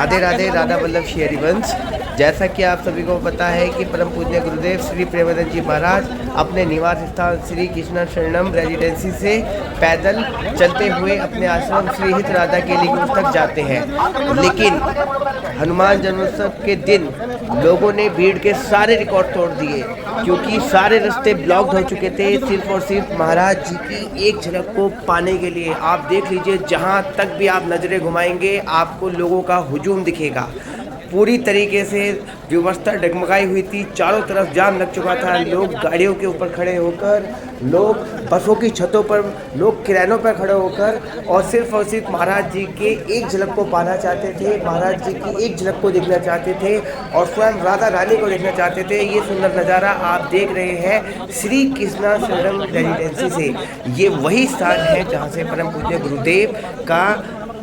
राधे राधे, राधा वल्लभ श्री हरिवंश। जैसा कि आप सभी को पता है कि परम पूज्य गुरुदेव श्री प्रेमानंद जी महाराज अपने निवास स्थान श्री कृष्ण शरणम रेजिडेंसी से पैदल चलते हुए अपने आश्रम श्री हित राधा केली गुरु तक जाते हैं। लेकिन हनुमान जन्मोत्सव के दिन लोगों ने भीड़ के सारे रिकॉर्ड तोड़ दिए, क्योंकि सारे रास्ते ब्लॉक हो चुके थे सिर्फ और सिर्फ महाराज जी की एक झलक को पाने के लिए। आप देख लीजिए, जहां तक भी आप नज़रें घुमाएंगे आपको लोगों का हुजूम दिखेगा। पूरी तरीके से व्यवस्था डगमगाई हुई थी, चारों तरफ जाम लग चुका था। लोग गाड़ियों के ऊपर खड़े होकर, लोग बसों की छतों पर, लोग किरानों पर खड़े होकर और सिर्फ महाराज जी के एक झलक को पाना चाहते थे, महाराज जी की एक झलक को देखना चाहते थे और स्वयं राधा रानी को देखना चाहते थे। ये सुंदर नज़ारा आप देख रहे हैं श्री कृष्णा शरणम रेजिडेंसी से। ये वही स्थान है जहाँ से परम पूज्य गुरुदेव का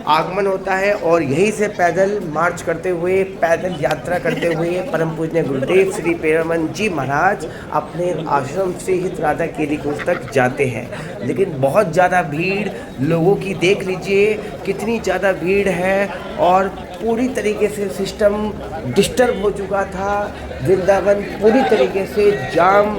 आगमन होता है और यहीं से पैदल मार्च करते हुए, पैदल यात्रा करते हुए परम पूज्य गुरुदेव श्री प्रेमानंद जी महाराज अपने आश्रम श्री हित राधा केली गुरु तक जाते हैं। लेकिन बहुत ज़्यादा भीड़ लोगों की देख लीजिए कितनी ज़्यादा भीड़ है और पूरी तरीके से सिस्टम डिस्टर्ब हो चुका था। वृंदावन पूरी तरीके से जाम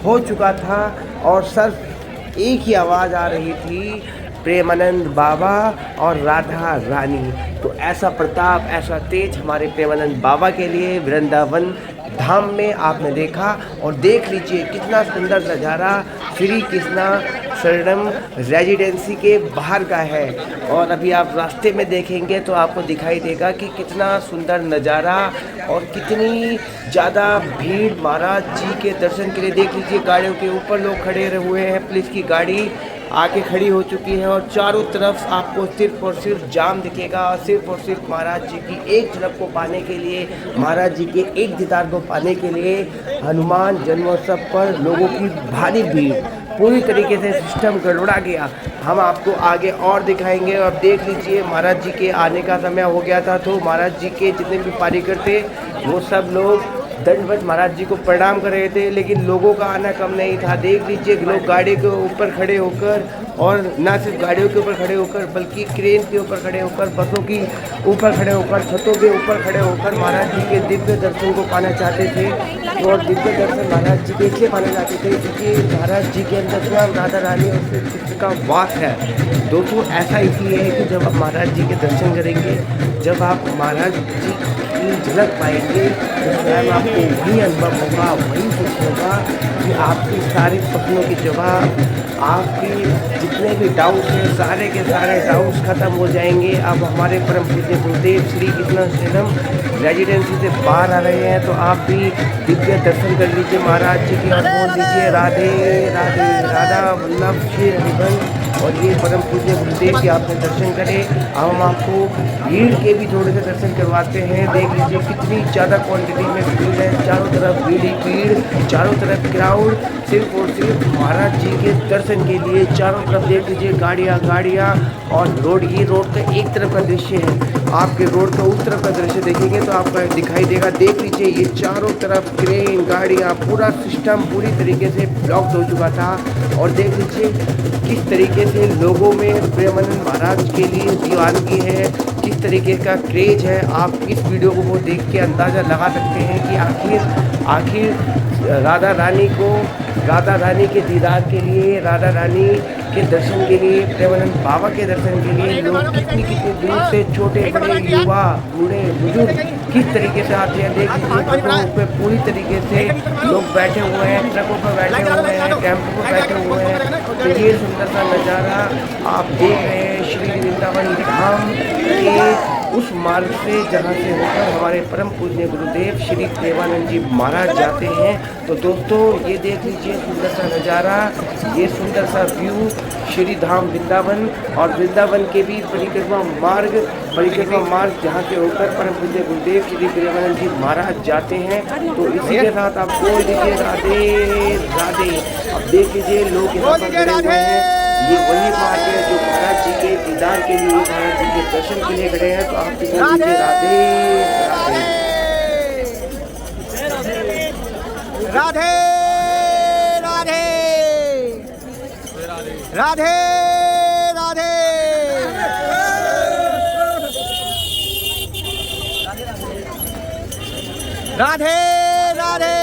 हो चुका था और सिर्फ एक ही आवाज़ आ रही थी, प्रेमानंद बाबा और राधा रानी। तो ऐसा प्रताप, ऐसा तेज हमारे प्रेमानंद बाबा के लिए वृंदावन धाम में आपने देखा। और देख लीजिए कितना सुंदर नज़ारा श्री कृष्णा शरणम रेजिडेंसी के बाहर का है। और अभी आप रास्ते में देखेंगे तो आपको दिखाई देगा कि कितना सुंदर नज़ारा और कितनी ज़्यादा भीड़ महाराज जी के दर्शन के लिए। देख लीजिए गाड़ियों के ऊपर लोग खड़े हुए हैं, पुलिस की गाड़ी आके खड़ी हो चुकी है और चारों तरफ आपको सिर्फ और सिर्फ जाम दिखेगा। और सिर्फ महाराज जी की एक झलक को पाने के लिए, महाराज जी के एक दीदार को पाने के लिए हनुमान जन्मोत्सव पर लोगों की भारी भीड़, पूरी तरीके से सिस्टम गड़बड़ा गया। हम आपको आगे और दिखाएंगे। और देख लीजिए महाराज जी के आने का समय हो गया था, तो महाराज जी के जितने भी पारीकर थे वो सब लोग दंडवत महाराज जी को प्रणाम कर रहे थे, लेकिन लोगों का आना कम नहीं था। देख लीजिए लोग गाड़ी के ऊपर खड़े होकर, और ना सिर्फ गाड़ियों के ऊपर खड़े होकर बल्कि क्रेन के ऊपर खड़े होकर, बसों की ऊपर खड़े होकर, छतों के ऊपर खड़े होकर महाराज जी के दिव्य दर्शन को पाना चाहते थे। और दिव्य दर्शन महाराज जी के इसलिए पाना चाहते थे क्योंकि महाराज जी के अंदर स्वयं राधा रानी और श्री कृष्ण का वास है। दोस्तों ऐसा इसलिए है कि जब आप महाराज जी के दर्शन करेंगे, जब आप महाराज जी की झलक पाएंगे तो स्वयं आपको वही अनुभव होगा, वही सुख होगा कि आपके सारे सपनों के जवाब, आपके जितने भी डाउट्स हैं सारे के सारे डाउट्स खत्म हो जाएंगे। अब हमारे परम पूज्य गुरुदेव श्री कृष्ण शरणम रेजिडेंसी से बाहर आ रहे हैं, तो आप भी दिव्य दर्शन कर लीजिए महाराज जी की और बोल दीजिए राधे राधे, राधा वल्लभ श्री हरिवंश। और ये परम पूज्य गुरुदेव के आपने दर्शन करें। हम आपको भीड़ के भी थोड़े से दर्शन करवाते हैं। देख लीजिए कितनी ज़्यादा क्वांटिटी में भीड़ है, चारों तरफ भीड़ ही भीड़, चारों तरफ क्राउड, सिर्फ और सिर्फ महाराज जी के दर्शन के लिए। चारों तरफ देख लीजिए गाड़ियाँ और रोड, ये रोड का एक तरफ का दृश्य है, आपके रोड का उस तरफ का दृश्य देखेंगे तो आपको दिखाई देगा। देख लीजिए ये चारों तरफ क्रेन, गाड़ियाँ, पूरा सिस्टम पूरी तरीके से ब्लॉक हो चुका था। और देख लीजिए किस तरीके से लोगों में प्रेमानंद महाराज के लिए दीवानगी है, किस तरीके का क्रेज है। आप इस वीडियो को वो देख के अंदाज़ा लगा सकते हैं कि आखिर राधा रानी के दीदार के लिए, राधा रानी के दर्शन के लिए, प्रेमानंद बाबा के दर्शन के लिए लोग कितनी दूर से, छोटे बड़े, युवा, बूढ़े, बुजुर्ग किस तरीके से आते हैं। देख लीजिए ट्रकों पे पूरी तरीके से लोग बैठे हुए हैं, ट्रकों पर बैठे हुए हैं, टेम्पो पर बैठे हुए हैं। तो ये सुंदर सा नज़ारा आप देख रहे हैं श्री वृंदावन धाम के उस मार्ग से जहाँ से होकर हमारे परम पूज्य गुरुदेव श्री प्रेमानंद जी महाराज जाते हैं। तो दोस्तों ये देख लीजिए सुंदर सा नज़ारा, ये सुंदर सा व्यू श्री धाम वृंदावन और वृंदावन के भी परिक्रमा मार्ग जहाँ से होकर परम पूज्य गुरुदेव श्री प्रेमानंद जी महाराज जाते हैं। तो इसी के साथ आप बोल दीजिए राधे राधे। अब देख लीजिए लोग यहाँ पर खड़े हुए हैं, ये वही मार्ग है जो महाराज जी के दीदार के लिए, महाराज जी के दर्शन के लिए खड़े हैं। तो आप बोल दीजिए राधे राधे, राधे राधे, राधे राधे। राधे राधे।